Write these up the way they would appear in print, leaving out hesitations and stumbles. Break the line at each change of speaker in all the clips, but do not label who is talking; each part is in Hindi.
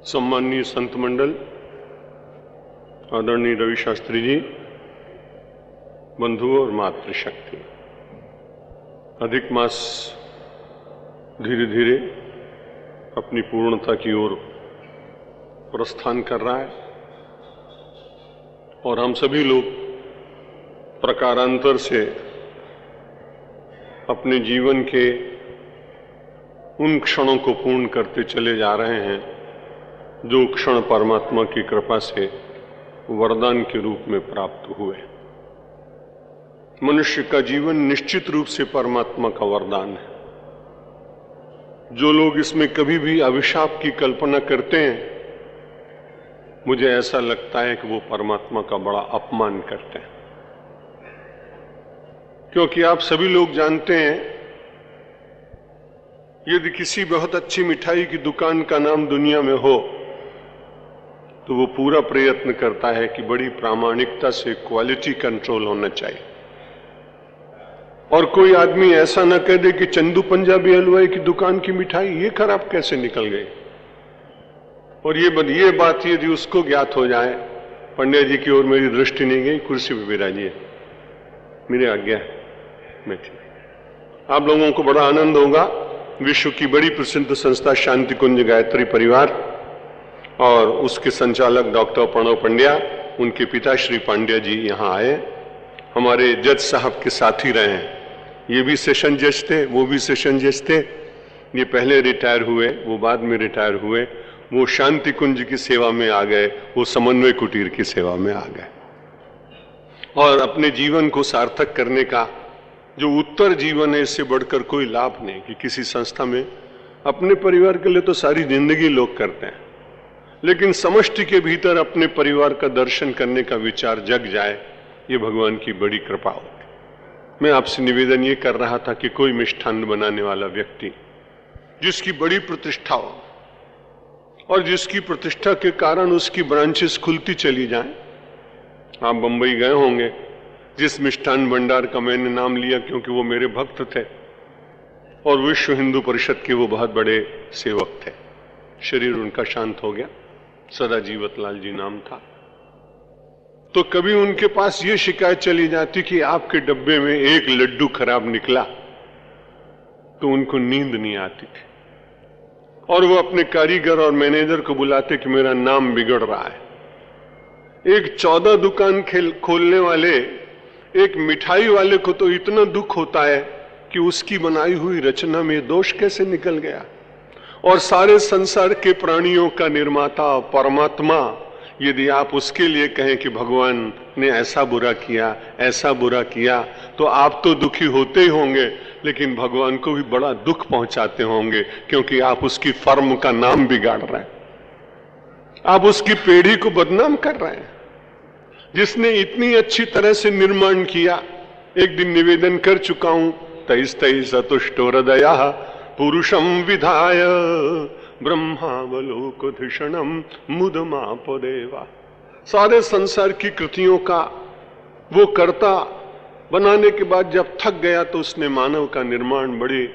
सम्माननीय संत मंडल, आदरणीय रवि शास्त्री जी, बंधुओं और मातृशक्ति, अधिक मास धीरे धीरे अपनी पूर्णता की ओर प्रस्थान कर रहा है और हम सभी लोग प्रकारांतर से अपने जीवन के उन क्षणों को पूर्ण करते चले जा रहे हैं जो क्षण परमात्मा की कृपा से वरदान के रूप में प्राप्त हुए। मनुष्य का जीवन निश्चित रूप से परमात्मा का वरदान है। जो लोग इसमें कभी भी अभिशाप की कल्पना करते हैं, मुझे ऐसा लगता है कि वो परमात्मा का बड़ा अपमान करते हैं, क्योंकि आप सभी लोग जानते हैं, यदि किसी बहुत अच्छी मिठाई की दुकान का नाम दुनिया में हो तो वो पूरा प्रयत्न करता है कि बड़ी प्रामाणिकता से क्वालिटी कंट्रोल होना चाहिए और कोई आदमी ऐसा ना कह दे कि चंदू पंजाबी हलवाई की दुकान की मिठाई ये खराब कैसे निकल गई। और ये बात यदि उसको ज्ञात हो जाए, पंडित जी की ओर मेरी दृष्टि नहीं गई, कुर्सी पे विराजिए, मेरी आज्ञा है, बैठिए। आप लोगों को बड़ा आनंद होगा। विश्व की बड़ी प्रसिद्ध संस्था शांति कुंज गायत्री परिवार और उसके संचालक डॉक्टर प्रणव पंड्या, उनके पिता श्री पांड्या जी यहाँ आए, हमारे जज साहब के साथ ही रहे हैं। ये भी सेशन जज थे, वो भी सेशन जज थे। ये पहले रिटायर हुए, वो बाद में रिटायर हुए। वो शांति कुंज की सेवा में आ गए, वो समन्वय कुटीर की सेवा में आ गए और अपने जीवन को सार्थक करने का जो उत्तर जीवन है, इससे बढ़कर कोई लाभ नहीं कि किसी संस्था में अपने परिवार के लिए तो सारी जिंदगी लोग करते हैं, लेकिन समष्टि के भीतर अपने परिवार का दर्शन करने का विचार जग जाए, ये भगवान की बड़ी कृपा होगी। मैं आपसे निवेदन ये कर रहा था कि कोई मिष्ठान्न बनाने वाला व्यक्ति जिसकी बड़ी प्रतिष्ठा हो और जिसकी प्रतिष्ठा के कारण उसकी ब्रांचेस खुलती चली जाएं। आप बंबई गए होंगे, जिस मिष्ठान भंडार का मैंने नाम लिया क्योंकि वो मेरे भक्त थे और विश्व हिंदू परिषद के वो बहुत बड़े सेवक थे। शरीर उनका शांत हो गया, सदा जीवत लाल जी नाम था। तो कभी उनके पास ये शिकायत चली जाती कि आपके डब्बे में एक लड्डू खराब निकला, तो उनको नींद नहीं आती थी और वो अपने कारीगर और मैनेजर को बुलाते कि मेरा नाम बिगड़ रहा है। एक 14 दुकान खोलने वाले एक मिठाई वाले को तो इतना दुख होता है कि उसकी बनाई हुई रचना में दोष कैसे निकल गया। और सारे संसार के प्राणियों का निर्माता परमात्मा, यदि आप उसके लिए कहें कि भगवान ने ऐसा बुरा किया, तो आप तो दुखी होते ही होंगे, लेकिन भगवान को भी बड़ा दुख पहुंचाते होंगे, क्योंकि आप उसकी फर्म का नाम बिगाड़ रहे हैं, आप उसकी पीढ़ी को बदनाम कर रहे हैं, जिसने इतनी अच्छी तरह से निर्माण किया। एक दिन निवेदन कर चुका हूं, तैस तैस तुष्टो हृदया पुरुषम विधाय ब्रह्मावलोकधिषणम मुदमापदेवा। सारे संसार की कृतियों का वो कर्ता बनाने के बाद जब थक गया तो उसने मानव का निर्माण बड़े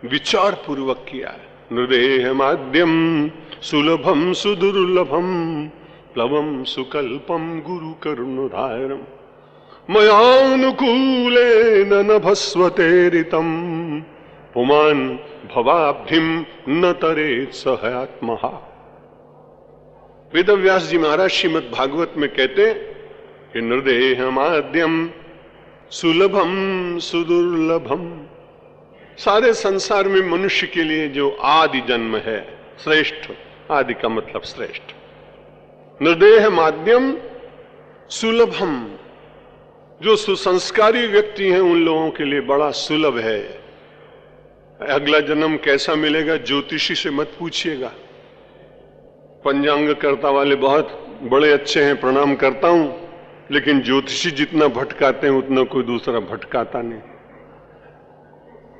विचार पूर्वक किया है। नृदेह माध्यम सुलभम सुदुर्लभम प्लवम सुकल्पम गुरु करुणोधारम मयानुकूलेन नभस्वतेरितम पुमान भवाब्धिम न तरेत सहयात्महा। वेदव्यास जी महाराज श्रीमद् भागवत में कहते हैं कि नृदेह माध्यम सुलभम सुदुर्लभम। सारे संसार में मनुष्य के लिए जो आदि जन्म है, श्रेष्ठ, आदि का मतलब श्रेष्ठ। नृदेह माध्यम सुलभम, जो सुसंस्कारी व्यक्ति हैं उन लोगों के लिए बड़ा सुलभ है। अगला जन्म कैसा मिलेगा ज्योतिषी से मत पूछिएगा। पंचांग करता वाले बहुत बड़े अच्छे हैं, प्रणाम करता हूं, लेकिन ज्योतिषी जितना भटकाते हैं उतना कोई दूसरा भटकाता नहीं।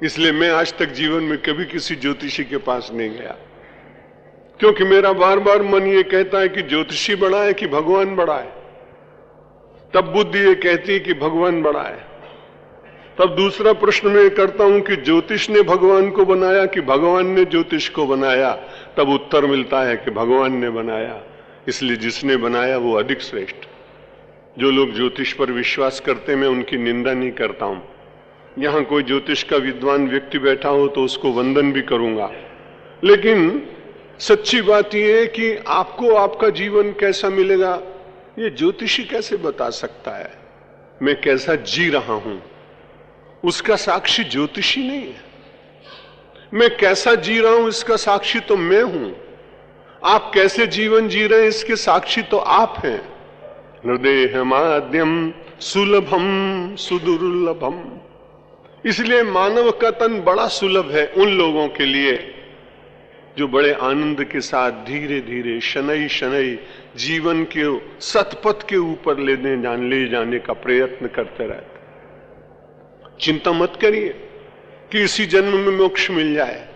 इसलिए मैं आज तक जीवन में कभी किसी ज्योतिषी के पास नहीं गया, क्योंकि मेरा बार बार मन ये कहता है कि ज्योतिषी बड़ा है कि भगवान बड़ा है। तब बुद्धि ये कहती है कि भगवान बड़ा है। तब दूसरा प्रश्न मैं करता हूं कि ज्योतिष ने भगवान को बनाया कि भगवान ने ज्योतिष को बनाया? तब उत्तर मिलता है कि भगवान ने बनाया, इसलिए जिसने बनाया वो अधिक श्रेष्ठ। जो लोग ज्योतिष पर विश्वास करते, मैं उनकी निंदा नहीं करता हूं। यहां कोई ज्योतिष का विद्वान व्यक्ति बैठा हो तो उसको वंदन भी करूंगा, लेकिन सच्ची बात यह है कि आपको आपका जीवन कैसा मिलेगा ये ज्योतिषी कैसे बता सकता है? मैं कैसा जी रहा हूं उसका साक्षी ज्योतिषी नहीं है। मैं कैसा जी रहा हूं इसका साक्षी तो मैं हूं। आप कैसे जीवन जी रहे हैं इसके साक्षी तो आप हैं। हृदय माध्यम सुलभम सुदुर्लभम, इसलिए मानव का तन बड़ा सुलभ है उन लोगों के लिए जो बड़े आनंद के साथ धीरे धीरे शनै शनै जीवन के सतपथ के ऊपर ले जाने का प्रयत्न करते रहते। चिंता मत करिए कि इसी जन्म में मोक्ष मिल जाए।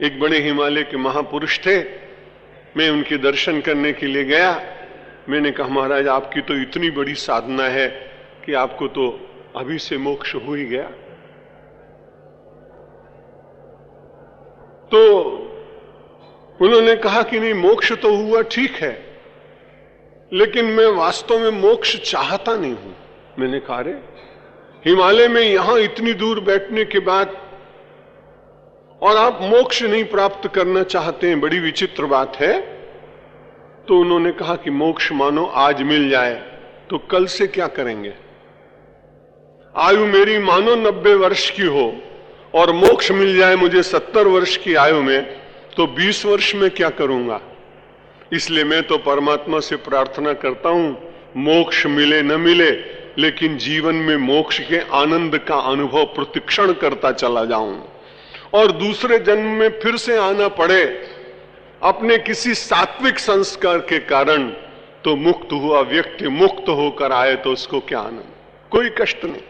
एक बड़े हिमालय के महापुरुष थे, मैं उनके दर्शन करने के लिए गया। मैंने कहा महाराज आपकी तो इतनी बड़ी साधना है कि आपको तो अभी से मोक्ष हो ही गया। तो उन्होंने कहा कि नहीं मोक्ष तो हुआ ठीक है, लेकिन मैं वास्तव में मोक्ष चाहता नहीं हूं। मैंने कहा रे हिमालय में यहां इतनी दूर बैठने के बाद और आप मोक्ष नहीं प्राप्त करना चाहते हैं, बड़ी विचित्र बात है। तो उन्होंने कहा कि मोक्ष मानो आज मिल जाए तो कल से क्या करेंगे? आयु मेरी मानो 90 वर्ष की हो और मोक्ष मिल जाए मुझे 70 वर्ष की आयु में, तो 20 वर्ष में क्या करूंगा? इसलिए मैं तो परमात्मा से प्रार्थना करता हूं मोक्ष मिले न मिले, लेकिन जीवन में मोक्ष के आनंद का अनुभव प्रतिक्षण करता चला जाऊं और दूसरे जन्म में फिर से आना पड़े अपने किसी सात्विक संस्कार के कारण, तो मुक्त हुआ व्यक्ति मुक्त होकर आए तो उसको क्या आनंद, कोई कष्ट नहीं।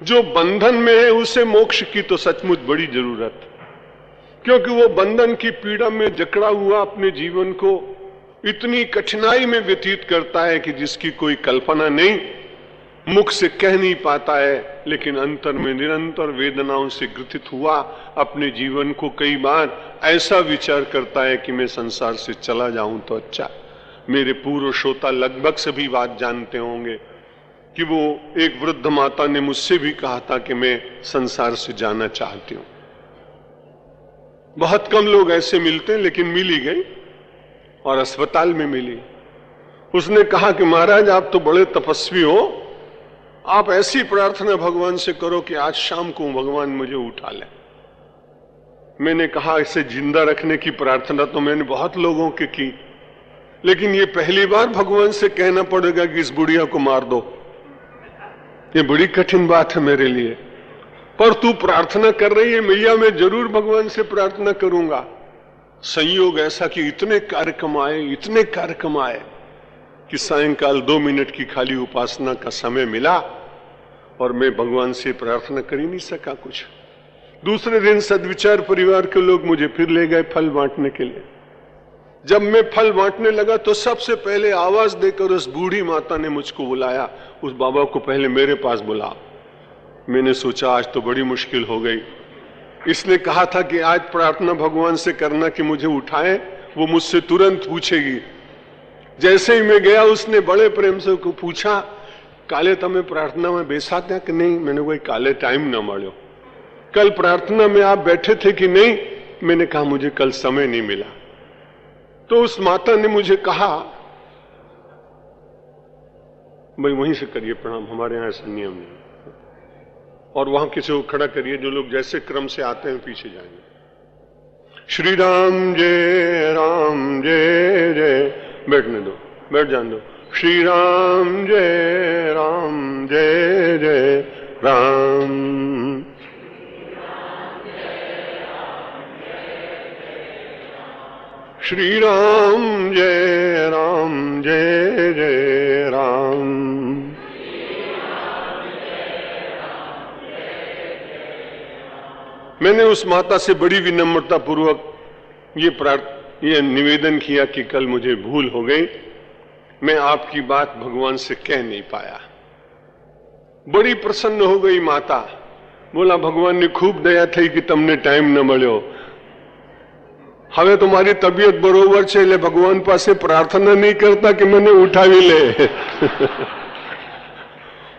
जो बंधन में है उसे मोक्ष की तो सचमुच बड़ी जरूरत, क्योंकि वो बंधन की पीड़ा में जकड़ा हुआ अपने जीवन को इतनी कठिनाई में व्यतीत करता है कि जिसकी कोई कल्पना नहीं, मुख से कह नहीं पाता है, लेकिन अंतर में निरंतर वेदनाओं से ग्रसित हुआ अपने जीवन को कई बार ऐसा विचार करता है कि मैं संसार से चला जाऊं तो अच्छा। मेरे पूर्व श्रोता लगभग सभी बात जानते होंगे कि वो एक वृद्ध माता ने मुझसे भी कहा था कि मैं संसार से जाना चाहती हूं। बहुत कम लोग ऐसे मिलते हैं, लेकिन मिल ही गई और अस्पताल में मिली। उसने कहा कि महाराज आप तो बड़े तपस्वी हो, आप ऐसी प्रार्थना भगवान से करो कि आज शाम को भगवान मुझे उठा ले। मैंने कहा इसे जिंदा रखने की प्रार्थना तो मैंने बहुत लोगों के की, लेकिन ये पहली बार भगवान से कहना पड़ेगा कि इस बुढ़िया को मार दो। ये बड़ी कठिन बात है मेरे लिए, पर तू प्रार्थना कर रही है मैया, मैं जरूर भगवान से प्रार्थना करूंगा। संयोग ऐसा कि इतने कार्यक्रम आए कि सायंकाल 2 मिनट की खाली उपासना का समय मिला और मैं भगवान से प्रार्थना कर ही नहीं सका कुछ। दूसरे दिन सद्विचार परिवार के लोग मुझे फिर ले गए फल बांटने के लिए। जब मैं फल बांटने लगा तो सबसे पहले आवाज देकर उस बूढ़ी माता ने मुझको बुलाया, उस बाबा को पहले मेरे पास बुला। मैंने सोचा आज तो बड़ी मुश्किल हो गई। इसने कहा था कि आज प्रार्थना भगवान से करना कि मुझे उठाए, वो मुझसे तुरंत पूछेगी। जैसे ही मैं गया उसने बड़े प्रेम से को पूछा, काले तमें प्रार्थना में बेसा था कि नहीं? मैंने कोई काले टाइम ना मळ्यो। कल प्रार्थना में आप बैठे थे कि नहीं? मैंने कहा मुझे कल समय नहीं मिला। तो उस माता ने मुझे कहा भाई वहीं से करिए प्रणाम, हमारे यहां ऐसा नियम नहीं, और वहां किसी को खड़ा करिए, जो लोग जैसे क्रम से आते हैं पीछे जाएंगे। श्री राम जय जय, बैठने दो, बैठ जाने दो। श्री राम जय जय राम। श्री राम जय जय राम। मैंने उस माता से बड़ी विनम्रता पूर्वक ये निवेदन किया कि कल मुझे भूल हो गई, मैं आपकी बात भगवान से कह नहीं पाया। बड़ी प्रसन्न हो गई माता। बोला भगवान ने खूब दया थी कि तुमने टाइम न મળ્યો, હવે तुम्हारी तबियत बरोबर છે એટલે भगवान પાસે प्रार्थना नहीं करता कि मैंने उठावी ले।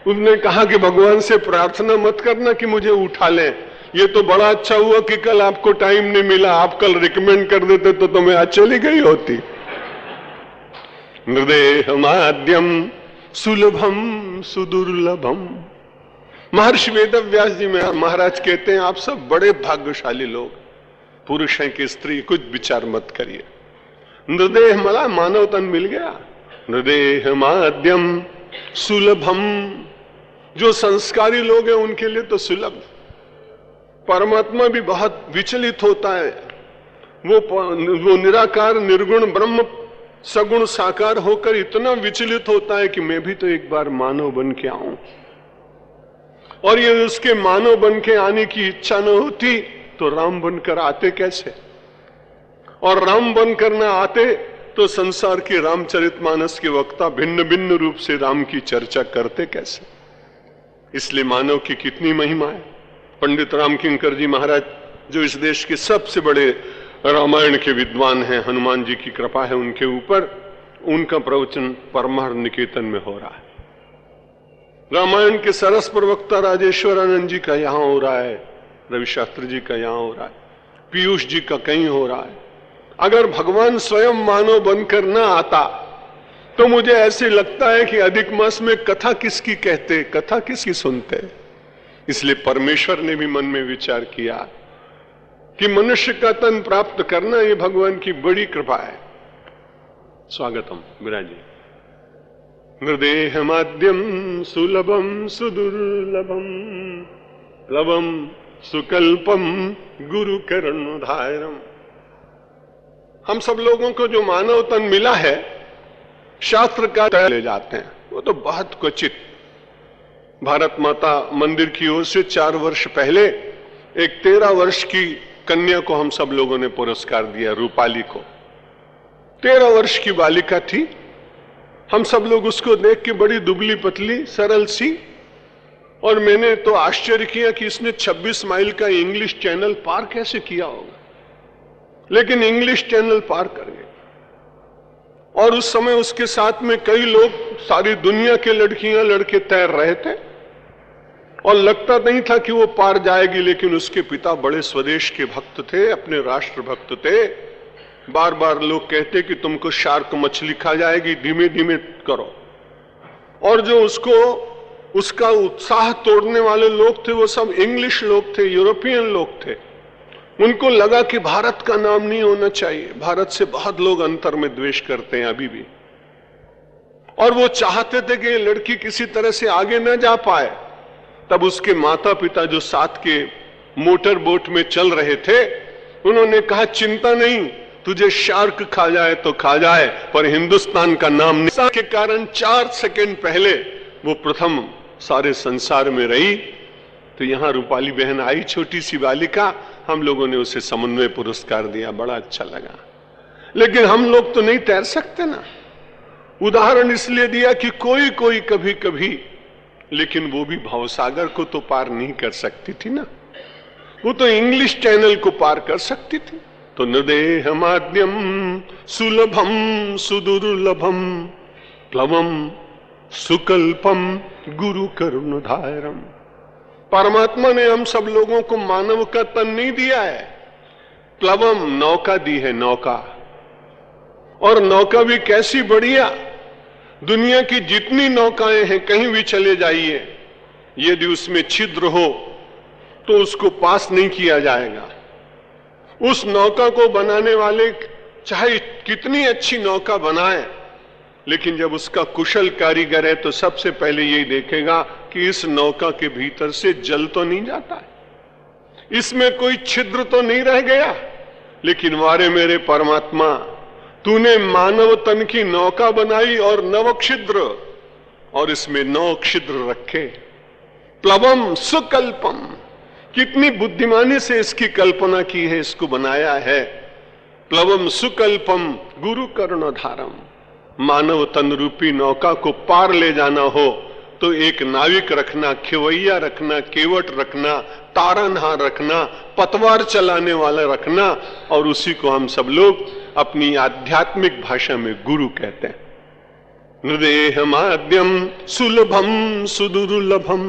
उसने कहा कि भगवान से प्रार्थना मत करना कि मुझे उठा ले, ये तो बड़ा अच्छा हुआ कि कल आपको टाइम नहीं मिला, आप कल रिकमेंड कर देते तो मैं आज चली गई होती। हृदय माध्यम सुलभम सुदुर्लभम। महर्षि वेदव्यास जी महाराज कहते हैं आप सब बड़े भाग्यशाली लोग, पुरुष हैं कि स्त्री, कुछ विचार मत करिए। हृदय मला मानव तन मिल गया। हृदय माध्यम सुलभम, जो संस्कारी लोग हैं उनके लिए तो सुलभ। परमात्मा भी बहुत विचलित होता है, वो निराकार निर्गुण ब्रह्म सगुण साकार होकर इतना विचलित होता है कि मैं भी तो एक बार मानव बन के आऊं। और ये उसके मानव बन के आने की इच्छा न होती तो राम बनकर आते कैसे, और राम बनकर न आते तो संसार के रामचरितमानस के वक्ता भिन्न भिन्न रूप से राम की चर्चा करते कैसे। इसलिए मानव की कितनी महिमा है। पंडित रामकिंकर जी महाराज जो इस देश के सबसे बड़े रामायण के विद्वान हैं, हनुमान जी की कृपा है उनके ऊपर, उनका प्रवचन परमार्थ निकेतन में हो रहा है। रामायण के सरस प्रवक्ता राजेश्वरानंद जी का यहां हो रहा है, रवि शास्त्री जी का यहां हो रहा है, पीयूष जी का कहीं हो रहा है। अगर भगवान स्वयं मानव बनकर न आता तो मुझे ऐसे लगता है कि अधिक मास में कथा किसकी कहते, कथा किसकी सुनते। इसलिए परमेश्वर ने भी मन में विचार किया कि मनुष्य का तन प्राप्त करना ये भगवान की बड़ी कृपा है। स्वागतम विराजी। हृदय माध्यम सुलभम सुदुर्लभम प्लवम सुकल्पम गुरु करुणाधारम। हम सब लोगों को जो मानव तन मिला है शास्त्र का ले जाते हैं, वो तो बहुत क्वचित। भारत माता मंदिर की ओर से 4 वर्ष पहले एक 13 वर्ष की कन्या को हम सब लोगों ने पुरस्कार दिया, रूपाली को। 13 वर्ष की बालिका थी। हम सब लोग उसको देख के बड़ी दुबली पतली सरल सी, और मैंने तो आश्चर्य किया कि इसने 26 माइल का इंग्लिश चैनल पार कैसे किया होगा, लेकिन इंग्लिश चैनल पार कर गए। और उस समय उसके साथ में कई लोग, सारी दुनिया के लड़कियां लड़के तैर रहे थे, और लगता नहीं था कि वो पार जाएगी। लेकिन उसके पिता बड़े स्वदेश के भक्त थे, अपने राष्ट्र भक्त थे। बार बार लोग कहते कि तुमको शार्क मछली खा जाएगी, धीमे धीमे करो। और जो उसका उत्साह तोड़ने वाले लोग थे वो सब इंग्लिश लोग थे, यूरोपियन लोग थे। उनको लगा कि भारत का नाम नहीं होना चाहिए, भारत से बहुत लोग अंतर में द्वेष करते हैं अभी भी। और वो चाहते थे कि लड़की किसी तरह से आगे न जा पाए। तब उसके माता पिता जो साथ के मोटर बोट में चल रहे थे, उन्होंने कहा चिंता नहीं, तुझे शार्क खा जाए तो खा जाए, पर हिंदुस्तान का नाम नहीं। के कारण 4 सेकंड पहले वो प्रथम सारे संसार में रही। तो यहां रूपाली बहन आई, छोटी सी बालिका, हम लोगों ने उसे समन्वय पुरस्कार दिया, बड़ा अच्छा लगा। लेकिन हम लोग तो नहीं तैर सकते ना। उदाहरण इसलिए दिया कि कोई कोई कभी कभी, लेकिन वो भी भवसागर को तो पार नहीं कर सकती थी ना, वो तो इंग्लिश चैनल को पार कर सकती थी। तो हृदय माध्यम सुलभम सुदुर्लभम प्लवम सुकल्पम गुरु करुणाधारम। परमात्मा ने हम सब लोगों को मानव का तन नहीं दिया है, प्लवम नौका दी है, नौका। और नौका भी कैसी बढ़िया। दुनिया की जितनी नौकाएं हैं, कहीं भी चले जाइए, यदि उसमें छिद्र हो तो उसको पास नहीं किया जाएगा। उस नौका को बनाने वाले चाहे कितनी अच्छी नौका बनाए, लेकिन जब उसका कुशल कारीगर है तो सबसे पहले यही देखेगा कि इस नौका के भीतर से जल तो नहीं जाता है, इसमें कोई छिद्र तो नहीं रह गया। लेकिन वारे मेरे परमात्मा, तूने मानव तन की नौका बनाई और 9 छिद्र, और इसमें 9 छिद्र रखे। प्लवम सुकल्पम, कितनी बुद्धिमानी से इसकी कल्पना की है, इसको बनाया है। प्लवम सुकल्पम गुरु करुणाधारम, मानव तन रूपी नौका को पार ले जाना हो तो एक नाविक रखना, खेवैया रखना, केवट रखना, तारनहार रखना, पतवार चलाने वाला रखना, और उसी को हम सब लोग अपनी आध्यात्मिक भाषा में गुरु कहते हैं। नृदेहमाद्यम सुलभम सुदुर्लभम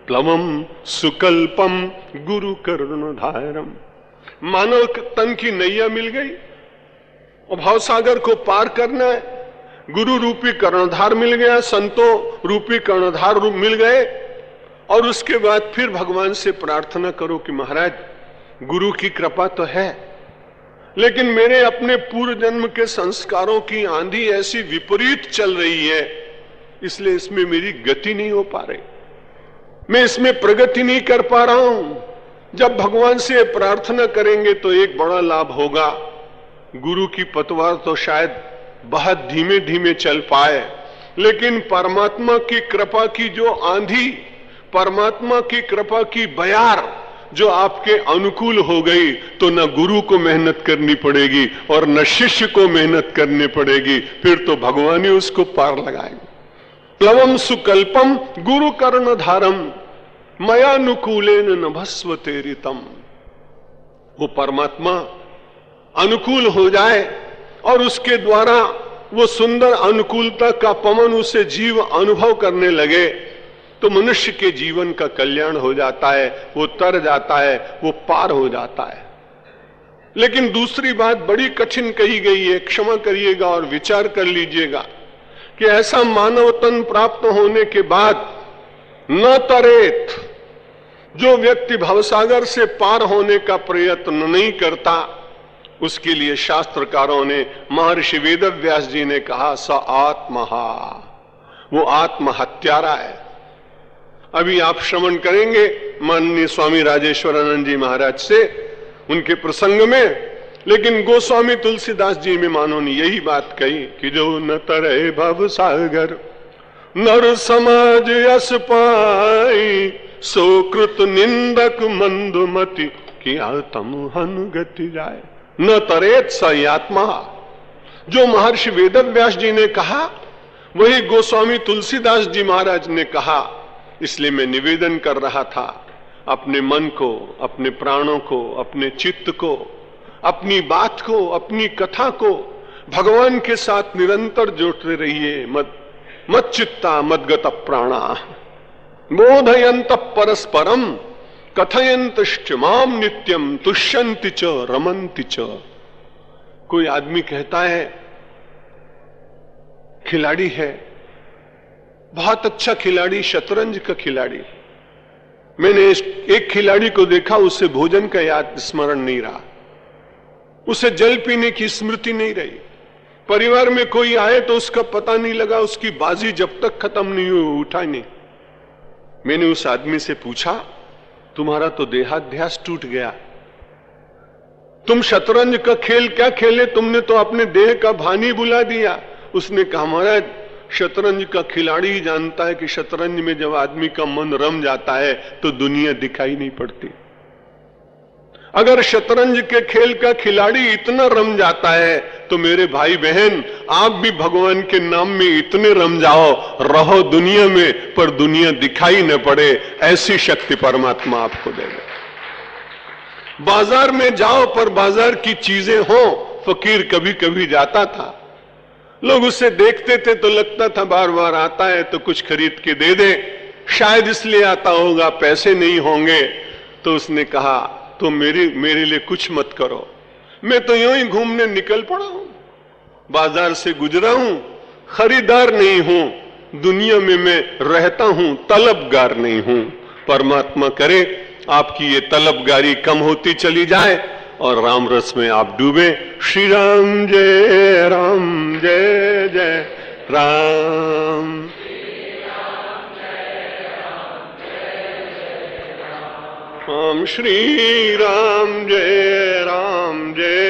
प्लवम सुकल्पम गुरु कर्णधारम। मानव तन की नैया मिल गई और भावसागर को पार करना है। गुरु रूपी कर्णधार मिल गया, संतों रूपी कर्णधार मिल गए, और उसके बाद फिर भगवान से प्रार्थना करो कि महाराज गुरु की कृपा तो है, लेकिन मेरे अपने पूर्व जन्म के संस्कारों की आंधी ऐसी विपरीत चल रही है, इसलिए इसमें मेरी गति नहीं हो पा रही, मैं इसमें प्रगति नहीं कर पा रहा हूं। जब भगवान से प्रार्थना करेंगे तो एक बड़ा लाभ होगा। गुरु की पतवार तो शायद बहुत धीमे धीमे चल पाए, लेकिन परमात्मा की कृपा की जो आंधी, परमात्मा की कृपा की बयार जो आपके अनुकूल हो गई, तो न गुरु को मेहनत करनी पड़ेगी और न शिष्य को मेहनत करनी पड़ेगी, फिर तो भगवान ही उसको पार लगाएंगे। प्लवम सुकल्पम गुरु कर्णधारम मयानुकूलेन नभस्वते ऋतम। वो परमात्मा अनुकूल हो जाए और उसके द्वारा वो सुंदर अनुकूलता का पवन उसे जीव अनुभव करने लगे, तो मनुष्य के जीवन का कल्याण हो जाता है, वो तर जाता है, वो पार हो जाता है। लेकिन दूसरी बात बड़ी कठिन कही गई है, क्षमा करिएगा और विचार कर लीजिएगा कि ऐसा मानव तन प्राप्त होने के बाद न तरेत, जो व्यक्ति भवसागर से पार होने का प्रयत्न नहीं करता, उसके लिए शास्त्रकारों ने, महर्षि वेदव्यास जी ने कहा स आत्महा, वो आत्महत्यारा है। अभी आप श्रवण करेंगे माननीय स्वामी राजेश्वरानंद जी महाराज से उनके प्रसंग में, लेकिन गोस्वामी तुलसीदास जी में मानो ने यही बात कही कि जो न तरे भवसागर नर समाज यस पाई, सोकृत निंदक मंदमति किया तम हन गति जाए। न तरेत स आत्मा, जो महर्षि वेदव्यास जी ने कहा वही गोस्वामी तुलसीदास जी महाराज ने कहा। इसलिए मैं निवेदन कर रहा था, अपने मन को, अपने प्राणों को, अपने चित्त को, अपनी बात को, अपनी कथा को भगवान के साथ निरंतर जोड़ते रहिए। मत चित्ता मदगत प्राणा बोधयंत परस्परम कथयंत माम नित्यम तुष्यंति च रमन्ति च। कोई आदमी कहता है, खिलाड़ी है, बहुत अच्छा खिलाड़ी, शतरंज का खिलाड़ी, मैंने एक खिलाड़ी को देखा, उसे भोजन का याद स्मरण नहीं रहा, उसे जल पीने की स्मृति नहीं रही, परिवार में कोई आए तो उसका पता नहीं लगा, उसकी बाजी जब तक खत्म नहीं हुई उठा ही नहीं। मैंने उस आदमी से पूछा, तुम्हारा तो देहाध्यास टूट गया, तुम शतरंज का खेल क्या खेले, तुमने तो अपने देह का भान ही बुला दिया। उसने कहा, महाराज शतरंज का खिलाड़ी ही जानता है कि शतरंज में जब आदमी का मन रम जाता है तो दुनिया दिखाई नहीं पड़ती। अगर शतरंज के खेल का खिलाड़ी इतना रम जाता है तो मेरे भाई बहन, आप भी भगवान के नाम में इतने रम जाओ, रहो दुनिया में पर दुनिया दिखाई न पड़े, ऐसी शक्ति परमात्मा आपको देगा। बाजार में जाओ पर बाजार की चीजें हो। फकीर कभी कभी जाता था, लोग उसे देखते थे तो लगता था बार बार आता है तो कुछ खरीद के दे दे, शायद इसलिए आता होगा पैसे नहीं होंगे। तो उसने कहा, तो मेरे लिए कुछ मत करो, मैं तो यूं ही घूमने निकल पड़ा हूं, बाजार से गुजरा हूं, खरीदार नहीं हूं, दुनिया में मैं रहता हूं, तलबगार नहीं हूं। परमात्मा करे आपकी ये तलबगारी कम होती चली जाए और राम रस में आप डूबे। श्री राम जय राम, जय जय राम। राम श्री राम जय राम, जय